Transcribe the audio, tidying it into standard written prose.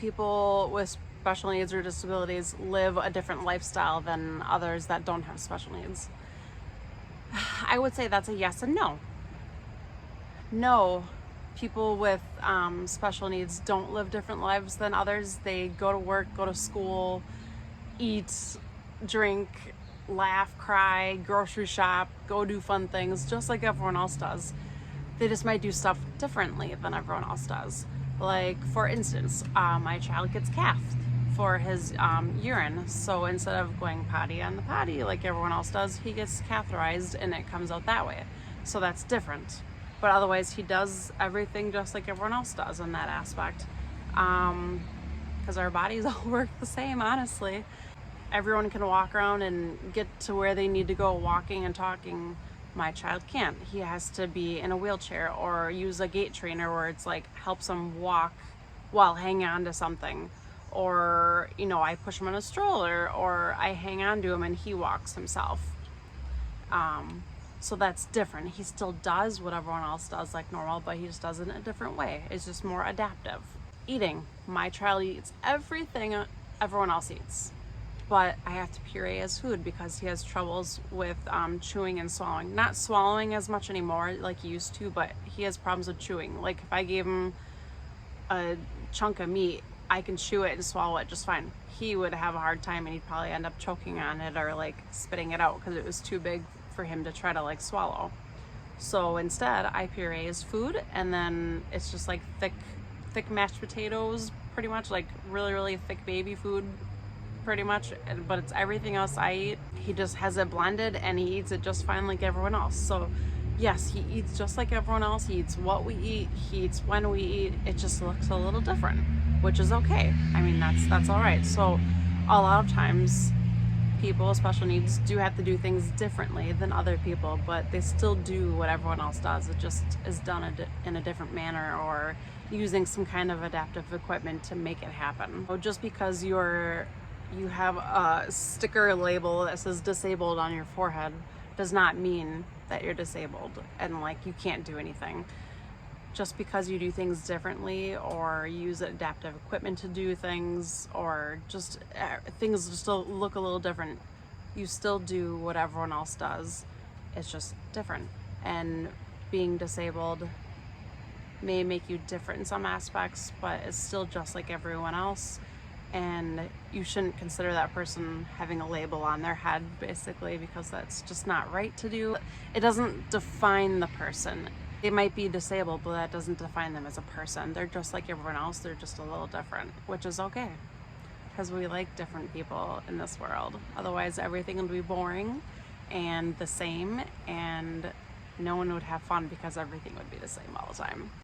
People with special needs or disabilities live a different lifestyle than others that don't have special needs? I would say that's a yes and no. No, people with special needs don't live different lives than others. They go to work, go to school, eat, drink, laugh, cry, grocery shop, go do fun things just like everyone else does. They just might do stuff differently than everyone else does. Like, for instance, my child gets cathed for his urine. So instead of going potty on the potty like everyone else does, he gets catheterized and it comes out that way. So that's different. But otherwise, he does everything just like everyone else does in that aspect. Because our bodies all work the same, honestly. Everyone can walk around and get to where they need to go walking and talking. My child can't. He has to be in a wheelchair or use a gait trainer where it's like helps him walk while hanging on to something. Or, I push him in a stroller or I hang on to him and he walks himself. So that's different. He still does what everyone else does like normal, but he just does it in a different way. It's just more adaptive. Eating. My child eats everything everyone else eats, but I have to puree his food because he has troubles with chewing and swallowing. Not swallowing as much anymore like he used to, but he has problems with chewing. Like if I gave him a chunk of meat, I can chew it and swallow it just fine. He would have a hard time and he'd probably end up choking on it or like spitting it out because it was too big for him to try to like swallow. So instead I puree his food, and then it's just like thick mashed potatoes, pretty much like really thick baby food pretty much, but it's everything else I eat. He just has it blended and he eats it just fine like everyone else. So yes, he eats just like everyone else. He eats what we eat, he eats when we eat. It just looks a little different, which is okay. I mean, that's all right. So a lot of times people with special needs do have to do things differently than other people, but they still do what everyone else does. It just is done in a different manner or using some kind of adaptive equipment to make it happen. So just because you have a sticker label that says disabled on your forehead does not mean that you're disabled and like you can't do anything. Just because you do things differently or use adaptive equipment to do things, or just things just look a little different, you still do what everyone else does. It's just different. And being disabled may make you different in some aspects, but it's still just like everyone else. And you shouldn't consider that person having a label on their head, basically, because that's just not right to do. It doesn't define the person. They might be disabled, but that doesn't define them as a person. They're just like everyone else. They're just a little different, which is okay, because we like different people in this world. Otherwise, everything would be boring and the same, and no one would have fun because everything would be the same all the time.